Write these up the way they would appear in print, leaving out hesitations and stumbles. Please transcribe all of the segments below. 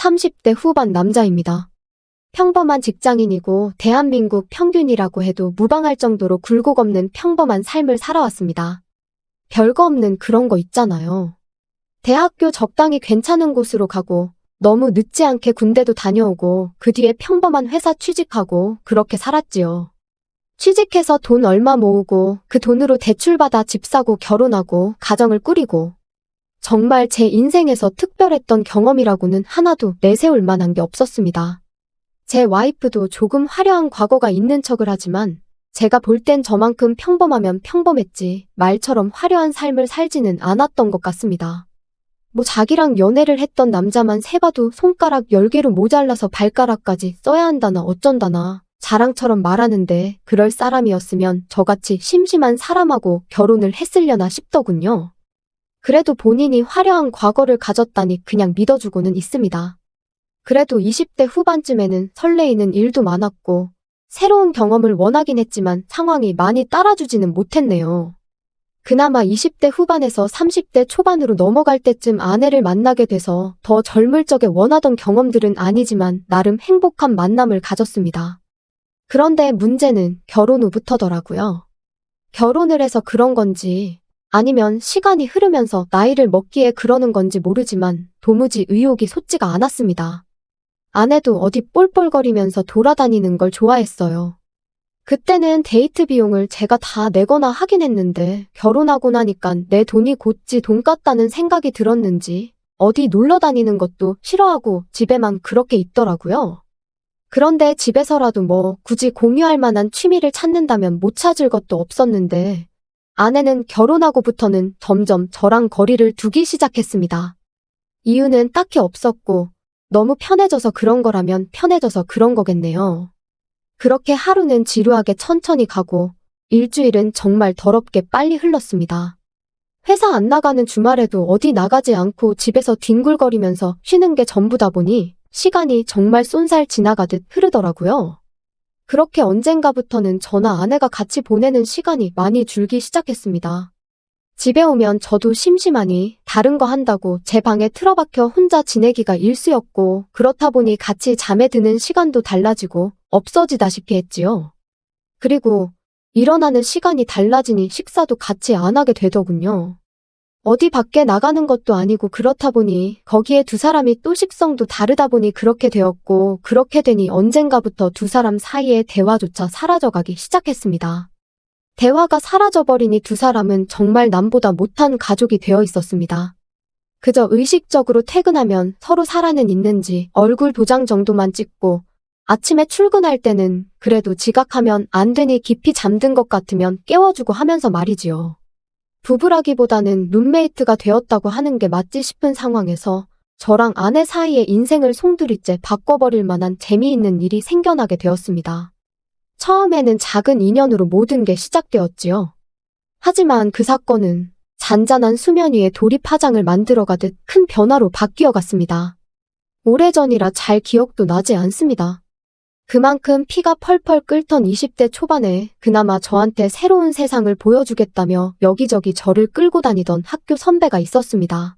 30대 후반 남자입니다. 평범한 직장인이고 대한민국 평균이라고 해도 무방할 정도로 굴곡 없는 평범한 삶을 살아왔습니다. 별거 없는 그런 거 있잖아요. 대학교 적당히 괜찮은 곳으로 가고 너무 늦지 않게 군대도 다녀오고 그 뒤에 평범한 회사 취직하고 그렇게 살았지요. 취직해서 돈 얼마 모으고 그 돈으로 대출받아 집 사고 결혼하고 가정을 꾸리고 정말 제 인생에서 특별했던 경험이라고는 하나도 내세울 만한 게 없었습니다. 제 와이프도 조금 화려한 과거가 있는 척을 하지만 제가 볼 땐 저만큼 평범하면 평범했지 말처럼 화려한 삶을 살지는 않았던 것 같습니다. 뭐 자기랑 연애를 했던 남자만 세봐도 손가락 10개로 모자라서 발가락까지 써야 한다나 어쩐다나 자랑처럼 말하는데 그럴 사람이었으면 저같이 심심한 사람하고 결혼을 했으려나 싶더군요. 그래도 본인이 화려한 과거를 가졌다니 그냥 믿어주고는 있습니다. 그래도 20대 후반쯤에는 설레이는 일도 많았고 새로운 경험을 원하긴 했지만 상황이 많이 따라주지는 못했네요. 그나마 20대 후반에서 30대 초반으로 넘어갈 때쯤 아내를 만나게 돼서 더 젊을 적에 원하던 경험들은 아니지만 나름 행복한 만남을 가졌습니다. 그런데 문제는 결혼 후부터더라고요. 결혼을 해서 그런 건지 아니면 시간이 흐르면서 나이를 먹기에 그러는 건지 모르지만 도무지 의욕이 솟지가 않았습니다. 아내도 어디 볼볼거리면서 돌아다니는 걸 좋아했어요. 그때는 데이트 비용을 제가 다 내거나 하긴 했는데 결혼하고 나니까 내 돈이 곧지 돈 같다는 생각이 들었는지 어디 놀러 다니는 것도 싫어하고 집에만 그렇게 있더라고요. 그런데 집에서라도 뭐 굳이 공유할 만한 취미를 찾는다면 못 찾을 것도 없었는데 아내는 결혼하고부터는 점점 저랑 거리를 두기 시작했습니다. 이유는 딱히 없었고 너무 편해져서 그런 거라면 편해져서 그런 거겠네요. 그렇게 하루는 지루하게 천천히 가고 일주일은 정말 더럽게 빨리 흘렀습니다. 회사 안 나가는 주말에도 어디 나가지 않고 집에서 뒹굴거리면서 쉬는 게 전부다 보니 시간이 정말 쏜살 지나가듯 흐르더라고요. 그렇게 언젠가부터는 저나 아내가 같이 보내는 시간이 많이 줄기 시작했습니다. 집에 오면 저도 심심하니 다른 거 한다고 제 방에 틀어박혀 혼자 지내기가 일쑤였고 그렇다 보니 같이 잠에 드는 시간도 달라지고 없어지다시피 했지요. 그리고 일어나는 시간이 달라지니 식사도 같이 안 하게 되더군요. 어디 밖에 나가는 것도 아니고 그렇다 보니 거기에 두 사람이 또 식성도 다르다 보니 그렇게 되었고 그렇게 되니 언젠가부터 두 사람 사이의 대화조차 사라져가기 시작했습니다. 대화가 사라져버리니 두 사람은 정말 남보다 못한 가족이 되어 있었습니다. 그저 의식적으로 퇴근하면 서로 살아는 있는지 얼굴 도장 정도만 찍고 아침에 출근할 때는 그래도 지각하면 안 되니 깊이 잠든 것 같으면 깨워주고 하면서 말이지요. 부부라기보다는 룸메이트가 되었다고 하는 게 맞지 싶은 상황에서 저랑 아내 사이의 인생을 송두리째 바꿔버릴 만한 재미있는 일이 생겨나게 되었습니다. 처음에는 작은 인연으로 모든 게 시작되었지요. 하지만 그 사건은 잔잔한 수면 위에 돌입화장을 만들어가듯 큰 변화로 바뀌어 갔습니다. 오래전이라 잘 기억도 나지 않습니다. 그만큼 피가 펄펄 끓던 20대 초반에 그나마 저한테 새로운 세상을 보여주겠다며 여기저기 저를 끌고 다니던 학교 선배가 있었습니다.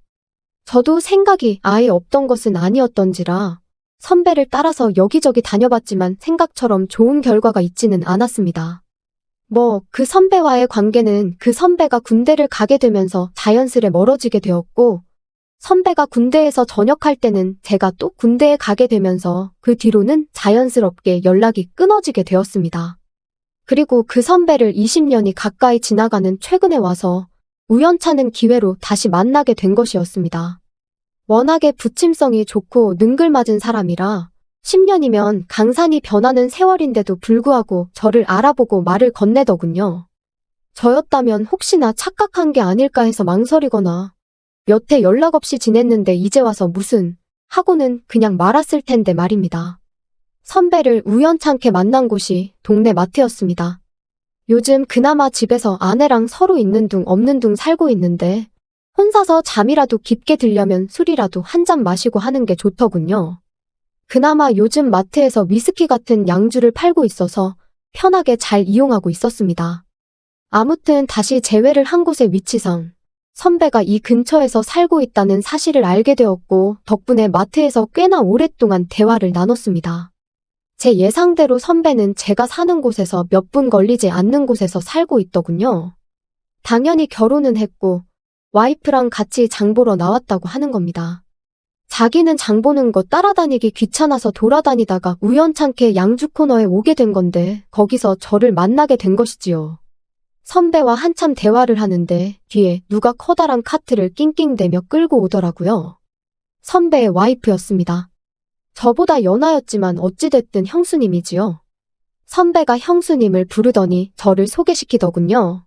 저도 생각이 아예 없던 것은 아니었던지라 선배를 따라서 여기저기 다녀봤지만 생각처럼 좋은 결과가 있지는 않았습니다. 그 선배와의 관계는 그 선배가 군대를 가게 되면서 자연스레 멀어지게 되었고 선배가 군대에서 전역할 때는 제가 또 군대에 가게 되면서 그 뒤로는 자연스럽게 연락이 끊어지게 되었습니다. 그리고 그 선배를 20년이 가까이 지나가는 최근에 와서 우연찮은 기회로 다시 만나게 된 것이었습니다. 워낙에 부침성이 좋고 능글맞은 사람이라 10년이면 강산이 변하는 세월인데도 불구하고 저를 알아보고 말을 건네더군요. 저였다면 혹시나 착각한 게 아닐까 해서 망설이거나 여태 연락 없이 지냈는데 이제 와서 무슨 하고는 그냥 말았을 텐데 말입니다. 선배를 우연찮게 만난 곳이 동네 마트였습니다. 요즘 그나마 집에서 아내랑 서로 있는 둥 없는 둥 살고 있는데 혼자서 잠이라도 깊게 들려면 술이라도 한 잔 마시고 하는 게 좋더군요. 그나마 요즘 마트에서 위스키 같은 양주를 팔고 있어서 편하게 잘 이용하고 있었습니다. 아무튼 다시 재회를 한 곳의 위치상 선배가 이 근처에서 살고 있다는 사실을 알게 되었고 덕분에 마트에서 꽤나 오랫동안 대화를 나눴습니다. 제 예상대로 선배는 제가 사는 곳에서 몇 분 걸리지 않는 곳에서 살고 있더군요. 당연히 결혼은 했고 와이프랑 같이 장 보러 나왔다고 하는 겁니다. 자기는 장 보는 거 따라다니기 귀찮아서 돌아다니다가 우연찮게 양주 코너에 오게 된 건데 거기서 저를 만나게 된 것이지요. 선배와 한참 대화를 하는데 뒤에 누가 커다란 카트를 낑낑대며 끌고 오더라고요. 선배의 와이프였습니다. 저보다 연하였지만 어찌됐든 형수님이지요. 선배가 형수님을 부르더니 저를 소개시키더군요.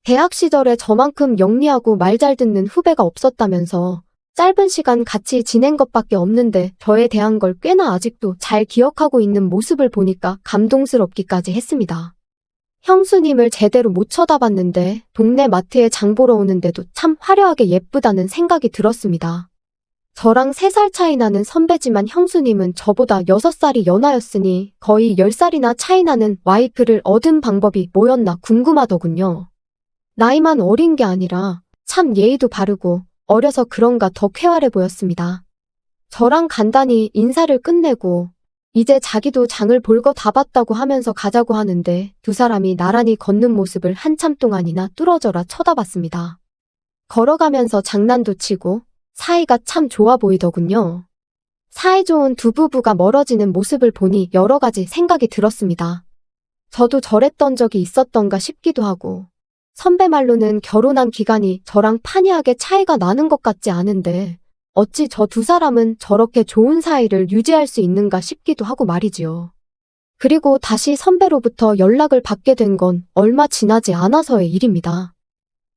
대학 시절에 저만큼 영리하고 말 잘 듣는 후배가 없었다면서 짧은 시간 같이 지낸 것밖에 없는데 저에 대한 걸 꽤나 아직도 잘 기억하고 있는 모습을 보니까 감동스럽기까지 했습니다. 형수님을 제대로 못 쳐다봤는데 동네 마트에 장 보러 오는데도 참 화려하게 예쁘다는 생각이 들었습니다. 저랑 3살 차이 나는 선배지만 형수님은 저보다 6살이 연하였으니 거의 10살이나 차이 나는 와이프를 얻은 방법이 뭐였나 궁금하더군요. 나이만 어린 게 아니라 참 예의도 바르고 어려서 그런가 더 쾌활해 보였습니다. 저랑 간단히 인사를 끝내고 이제 자기도 장을 볼 거 다 봤다고 하면서 가자고 하는데 두 사람이 나란히 걷는 모습을 한참 동안이나 뚫어져라 쳐다봤습니다. 걸어가면서 장난도 치고 사이가 참 좋아 보이더군요. 사이좋은 두 부부가 멀어지는 모습을 보니 여러 가지 생각이 들었습니다. 저도 저랬던 적이 있었던가 싶기도 하고 선배 말로는 결혼한 기간이 저랑 판이하게 차이가 나는 것 같지 않은데 어찌 저 두 사람은 저렇게 좋은 사이를 유지할 수 있는가 싶기도 하고 말이지요. 그리고 다시 선배로부터 연락을 받게 된 건 얼마 지나지 않아서의 일입니다.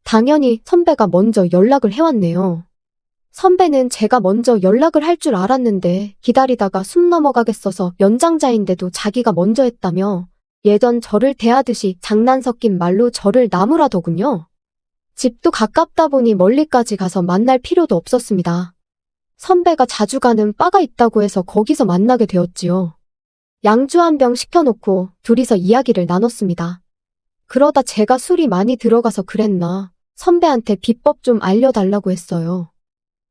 당연히 선배가 먼저 연락을 해왔네요. 선배는 제가 먼저 연락을 할 줄 알았는데 기다리다가 숨 넘어가겠어서 연장자인데도 자기가 먼저 했다며 예전 저를 대하듯이 장난 섞인 말로 저를 나무라더군요. 집도 가깝다 보니 멀리까지 가서 만날 필요도 없었습니다. 선배가 자주 가는 바가 있다고 해서 거기서 만나게 되었지요. 양주 한 병 시켜놓고 둘이서 이야기를 나눴습니다. 그러다 제가 술이 많이 들어가서 그랬나 선배한테 비법 좀 알려달라고 했어요.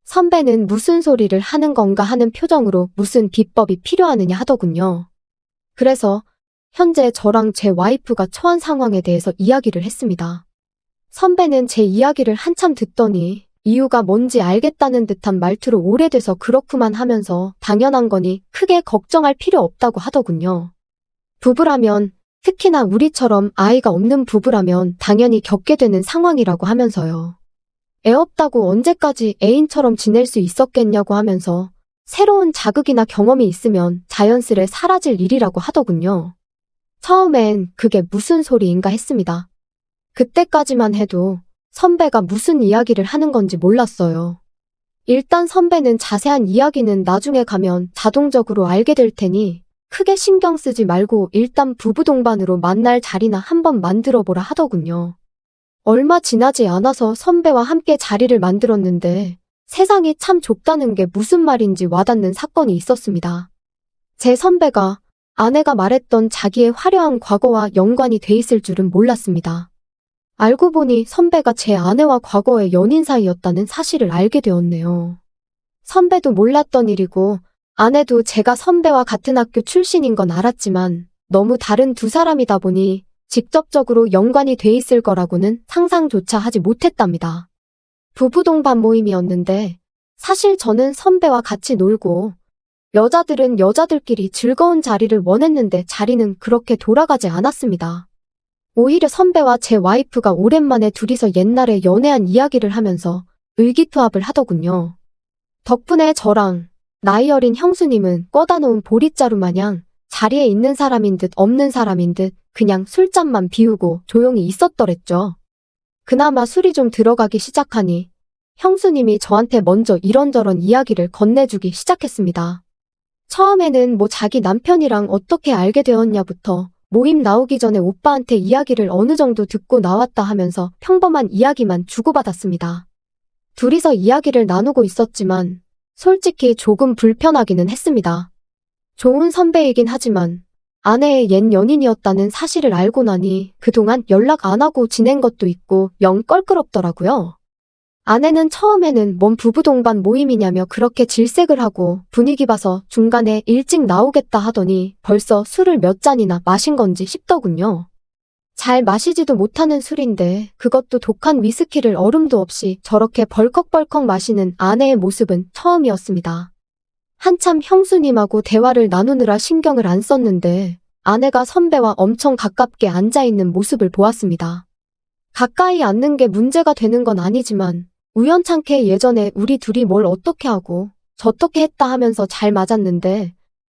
선배는 무슨 소리를 하는 건가 하는 표정으로 무슨 비법이 필요하느냐 하더군요. 그래서 현재 저랑 제 와이프가 처한 상황에 대해서 이야기를 했습니다. 선배는 제 이야기를 한참 듣더니 이유가 뭔지 알겠다는 듯한 말투로 오래돼서 그렇구만 하면서 당연한 거니 크게 걱정할 필요 없다고 하더군요. 부부라면 특히나 우리처럼 아이가 없는 부부라면 당연히 겪게 되는 상황이라고 하면서요. 애 없다고 언제까지 애인처럼 지낼 수 있었겠냐고 하면서 새로운 자극이나 경험이 있으면 자연스레 사라질 일이라고 하더군요. 처음엔 그게 무슨 소리인가 했습니다. 그때까지만 해도 선배가 무슨 이야기를 하는 건지 몰랐어요. 일단 선배는 자세한 이야기는 나중에 가면 자동적으로 알게 될 테니 크게 신경 쓰지 말고 일단 부부 동반으로 만날 자리나 한번 만들어 보라 하더군요. 얼마 지나지 않아서 선배와 함께 자리를 만들었는데 세상이 참 좁다는 게 무슨 말인지 와닿는 사건이 있었습니다. 제 선배가 아내가 말했던 자기의 화려한 과거와 연관이 돼 있을 줄은 몰랐습니다. 알고 보니 선배가 제 아내와 과거의 연인 사이였다는 사실을 알게 되었네요. 선배도 몰랐던 일이고 아내도 제가 선배와 같은 학교 출신인 건 알았지만 너무 다른 두 사람이다 보니 직접적으로 연관이 돼 있을 거라고는 상상조차 하지 못했답니다. 부부 동반 모임이었는데 사실 저는 선배와 같이 놀고 여자들은 여자들끼리 즐거운 자리를 원했는데 자리는 그렇게 돌아가지 않았습니다. 오히려 선배와 제 와이프가 오랜만에 둘이서 옛날에 연애한 이야기를 하면서 의기투합을 하더군요. 덕분에 저랑 나이 어린 형수님은 꺼다 놓은 보릿자루 마냥 자리에 있는 사람인 듯 없는 사람인 듯 그냥 술잔만 비우고 조용히 있었더랬죠. 그나마 술이 좀 들어가기 시작하니 형수님이 저한테 먼저 이런저런 이야기를 건네주기 시작했습니다. 처음에는 뭐 자기 남편이랑 어떻게 알게 되었냐부터 모임 나오기 전에 오빠한테 이야기를 어느 정도 듣고 나왔다 하면서 평범한 이야기만 주고받았습니다. 둘이서 이야기를 나누고 있었지만 솔직히 조금 불편하기는 했습니다. 좋은 선배이긴 하지만 아내의 옛 연인이었다는 사실을 알고 나니 그동안 연락 안 하고 지낸 것도 있고 영 껄끄럽더라고요. 아내는 처음에는 뭔 부부 동반 모임이냐며 그렇게 질색을 하고 분위기 봐서 중간에 일찍 나오겠다 하더니 벌써 술을 몇 잔이나 마신 건지 싶더군요. 잘 마시지도 못하는 술인데 그것도 독한 위스키를 얼음도 없이 저렇게 벌컥벌컥 마시는 아내의 모습은 처음이었습니다. 한참 형수님하고 대화를 나누느라 신경을 안 썼는데 아내가 선배와 엄청 가깝게 앉아있는 모습을 보았습니다. 가까이 앉는 게 문제가 되는 건 아니지만 우연찮게 예전에 우리 둘이 뭘 어떻게 하고 저떻게 했다 하면서 잘 맞았는데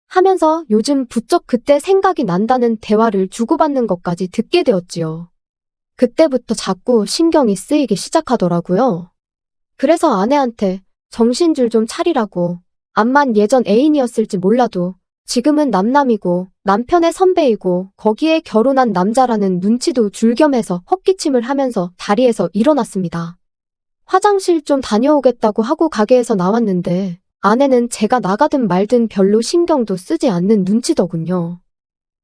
하면서 요즘 부쩍 그때 생각이 난다는 대화를 주고받는 것까지 듣게 되었지요. 그때부터 자꾸 신경이 쓰이기 시작하더라고요. 그래서 아내한테 정신줄 좀 차리라고, 암만 예전 애인이었을지 몰라도 지금은 남남이고 남편의 선배이고 거기에 결혼한 남자라는 눈치도 줄겸해서 헛기침을 하면서 자리에서 일어났습니다. 화장실 좀 다녀오겠다고 하고 가게에서 나왔는데 아내는 제가 나가든 말든 별로 신경도 쓰지 않는 눈치더군요.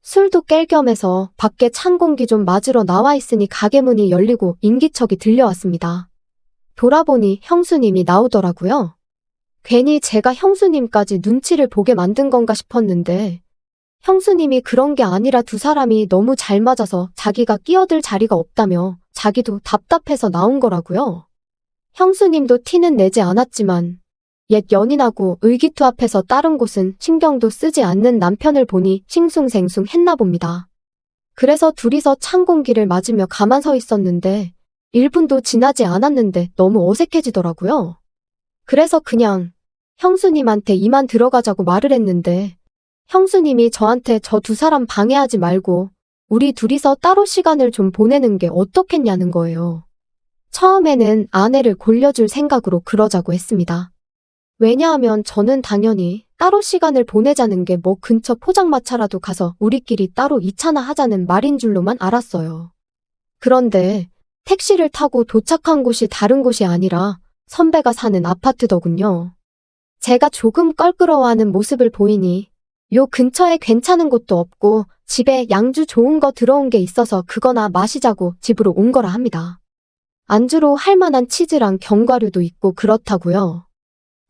술도 깰 겸해서 밖에 찬 공기 좀 맞으러 나와 있으니 가게 문이 열리고 인기척이 들려왔습니다. 돌아보니 형수님이 나오더라고요. 괜히 제가 형수님까지 눈치를 보게 만든 건가 싶었는데 형수님이 그런 게 아니라 두 사람이 너무 잘 맞아서 자기가 끼어들 자리가 없다며 자기도 답답해서 나온 거라고요. 형수님도 티는 내지 않았지만 옛 연인하고 의기투합해서 다른 곳은 신경도 쓰지 않는 남편을 보니 싱숭생숭 했나 봅니다. 그래서 둘이서 찬 공기를 맞으며 가만 서 있었는데 1분도 지나지 않았는데 너무 어색해지더라고요. 그래서 그냥 형수님한테 이만 들어가자고 말을 했는데 형수님이 저한테 저 두 사람 방해하지 말고 우리 둘이서 따로 시간을 좀 보내는 게 어떻겠냐는 거예요. 처음에는 아내를 골려줄 생각으로 그러자고 했습니다. 왜냐하면 저는 당연히 따로 시간을 보내자는 게 뭐 근처 포장마차라도 가서 우리끼리 따로 2차나 하자는 말인 줄로만 알았어요. 그런데 택시를 타고 도착한 곳이 다른 곳이 아니라 선배가 사는 아파트더군요. 제가 조금 껄끄러워하는 모습을 보이니 요 근처에 괜찮은 곳도 없고 집에 양주 좋은 거 들어온 게 있어서 그거나 마시자고 집으로 온 거라 합니다. 안주로 할 만한 치즈랑 견과류도 있고 그렇다고요.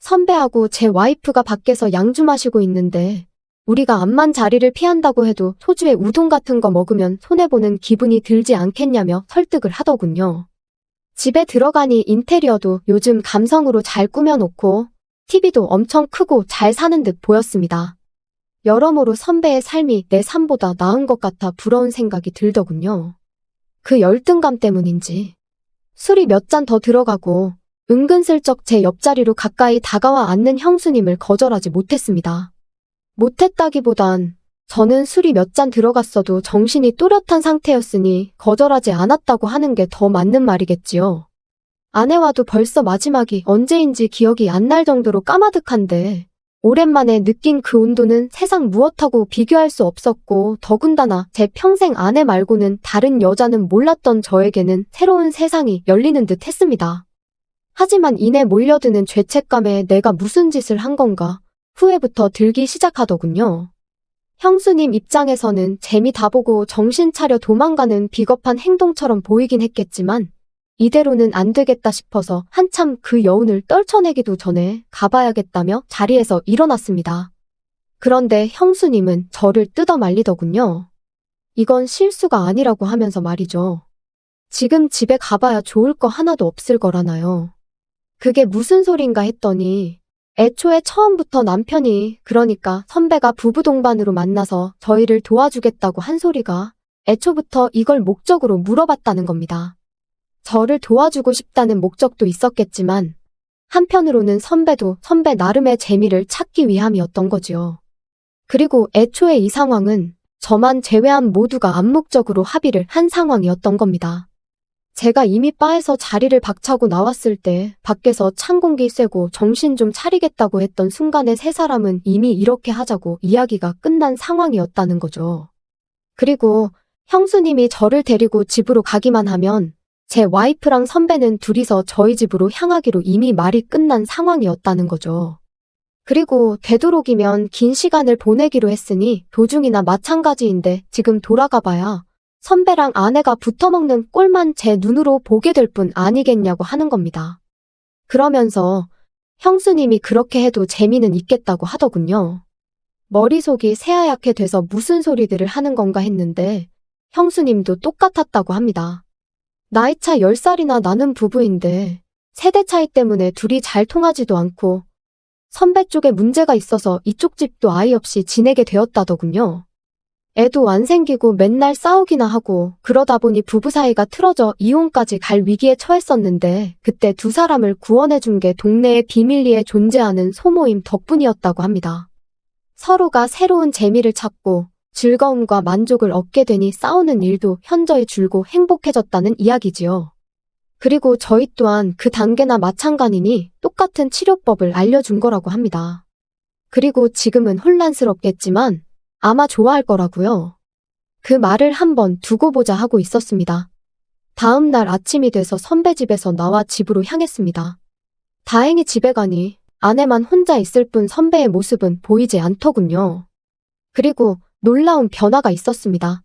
선배하고 제 와이프가 밖에서 양주 마시고 있는데 우리가 암만 자리를 피한다고 해도 소주에 우동 같은 거 먹으면 손해보는 기분이 들지 않겠냐며 설득을 하더군요. 집에 들어가니 인테리어도 요즘 감성으로 잘 꾸며놓고 TV도 엄청 크고 잘 사는 듯 보였습니다. 여러모로 선배의 삶이 내 삶보다 나은 것 같아 부러운 생각이 들더군요. 그 열등감 때문인지 술이 몇 잔 더 들어가고 은근슬쩍 제 옆자리로 가까이 다가와 앉는 형수님을 거절하지 못했습니다. 못했다기보단 저는 술이 몇 잔 들어갔어도 정신이 또렷한 상태였으니 거절하지 않았다고 하는 게 더 맞는 말이겠지요. 아내와도 벌써 마지막이 언제인지 기억이 안 날 정도로 까마득한데 오랜만에 느낀 그 온도는 세상 무엇하고 비교할 수 없었고 더군다나 제 평생 아내 말고는 다른 여자는 몰랐던 저에게는 새로운 세상이 열리는 듯 했습니다. 하지만 이내 몰려드는 죄책감에 내가 무슨 짓을 한 건가 후회부터 들기 시작하더군요. 형수님 입장에서는 재미 다 보고 정신 차려 도망가는 비겁한 행동처럼 보이긴 했겠지만 이대로는 안 되겠다 싶어서 한참 그 여운을 떨쳐내기도 전에 가봐야겠다며 자리에서 일어났습니다. 그런데 형수님은 저를 뜯어 말리더군요. 이건 실수가 아니라고 하면서 말이죠. 지금 집에 가봐야 좋을 거 하나도 없을 거라나요. 그게 무슨 소린가 했더니 애초에 처음부터 남편이 그러니까 선배가 부부 동반으로 만나서 저희를 도와주겠다고 한 소리가 애초부터 이걸 목적으로 물어봤다는 겁니다. 저를 도와주고 싶다는 목적도 있었겠지만 한편으로는 선배도 선배 나름의 재미를 찾기 위함이었던 거지요. 그리고 애초에 이 상황은 저만 제외한 모두가 암묵적으로 합의를 한 상황이었던 겁니다. 제가 이미 바에서 자리를 박차고 나왔을 때 밖에서 찬 공기 쐬고 정신 좀 차리겠다고 했던 순간에 세 사람은 이미 이렇게 하자고 이야기가 끝난 상황이었다는 거죠. 그리고 형수님이 저를 데리고 집으로 가기만 하면 제 와이프랑 선배는 둘이서 저희 집으로 향하기로 이미 말이 끝난 상황이었다는 거죠. 그리고 되도록이면 긴 시간을 보내기로 했으니 도중이나 마찬가지인데 지금 돌아가봐야 선배랑 아내가 붙어먹는 꼴만 제 눈으로 보게 될 뿐 아니겠냐고 하는 겁니다. 그러면서 형수님이 그렇게 해도 재미는 있겠다고 하더군요. 머릿속이 새하얗게 돼서 무슨 소리들을 하는 건가 했는데 형수님도 똑같았다고 합니다. 나이차 10살이나 나는 부부인데 세대 차이 때문에 둘이 잘 통하지도 않고 선배 쪽에 문제가 있어서 이쪽 집도 아이 없이 지내게 되었다더군요. 애도 안 생기고 맨날 싸우기나 하고 그러다 보니 부부 사이가 틀어져 이혼까지 갈 위기에 처했었는데 그때 두 사람을 구원해준 게 동네에 비밀리에 존재하는 소모임 덕분이었다고 합니다. 서로가 새로운 재미를 찾고 즐거움과 만족을 얻게 되니 싸우는 일도 현저히 줄고 행복해졌다는 이야기지요. 그리고 저희 또한 그 단계나 마찬가지니 똑같은 치료법을 알려준 거라고 합니다. 그리고 지금은 혼란스럽겠지만 아마 좋아할 거라고요. 그 말을 한번 두고 보자 하고 있었습니다. 다음 날 아침이 돼서 선배 집에서 나와 집으로 향했습니다. 다행히 집에 가니 아내만 혼자 있을 뿐 선배의 모습은 보이지 않더군요. 그리고 놀라운 변화가 있었습니다.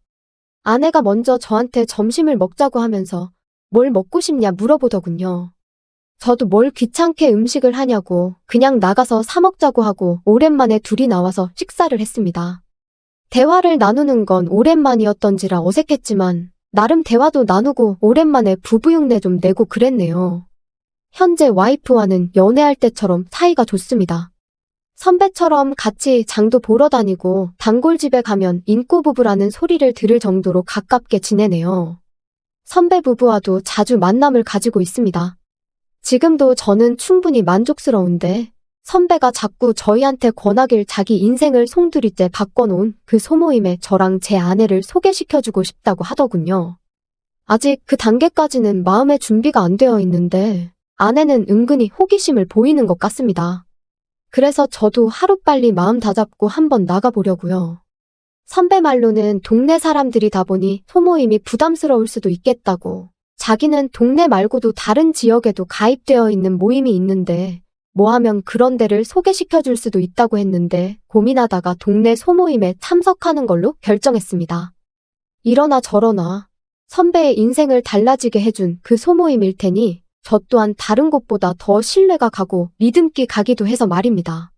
아내가 먼저 저한테 점심을 먹자고 하면서 뭘 먹고 싶냐 물어보더군요. 저도 뭘 귀찮게 음식을 하냐고 그냥 나가서 사 먹자고 하고 오랜만에 둘이 나와서 식사를 했습니다. 대화를 나누는 건 오랜만이었던지라 어색했지만 나름 대화도 나누고 오랜만에 부부 흉내 좀 내고 그랬네요. 현재 와이프와는 연애할 때처럼 사이가 좋습니다. 선배처럼 같이 장도 보러 다니고 단골집에 가면 인꼬부부라는 소리를 들을 정도로 가깝게 지내네요. 선배 부부와도 자주 만남을 가지고 있습니다. 지금도 저는 충분히 만족스러운데 선배가 자꾸 저희한테 권하길 자기 인생을 송두리째 바꿔놓은 그 소모임에 저랑 제 아내를 소개시켜주고 싶다고 하더군요. 아직 그 단계까지는 마음의 준비가 안 되어 있는데 아내는 은근히 호기심을 보이는 것 같습니다. 그래서 저도 하루빨리 마음 다잡고 한번 나가보려고요. 선배 말로는 동네 사람들이다 보니 소모임이 부담스러울 수도 있겠다고. 자기는 동네 말고도 다른 지역에도 가입되어 있는 모임이 있는데 뭐 하면 그런 데를 소개시켜줄 수도 있다고 했는데 고민하다가 동네 소모임에 참석하는 걸로 결정했습니다. 이러나 저러나 선배의 인생을 달라지게 해준 그 소모임일 테니 저 또한 다른 곳보다 더 신뢰가 가고 믿음기 가기도 해서 말입니다.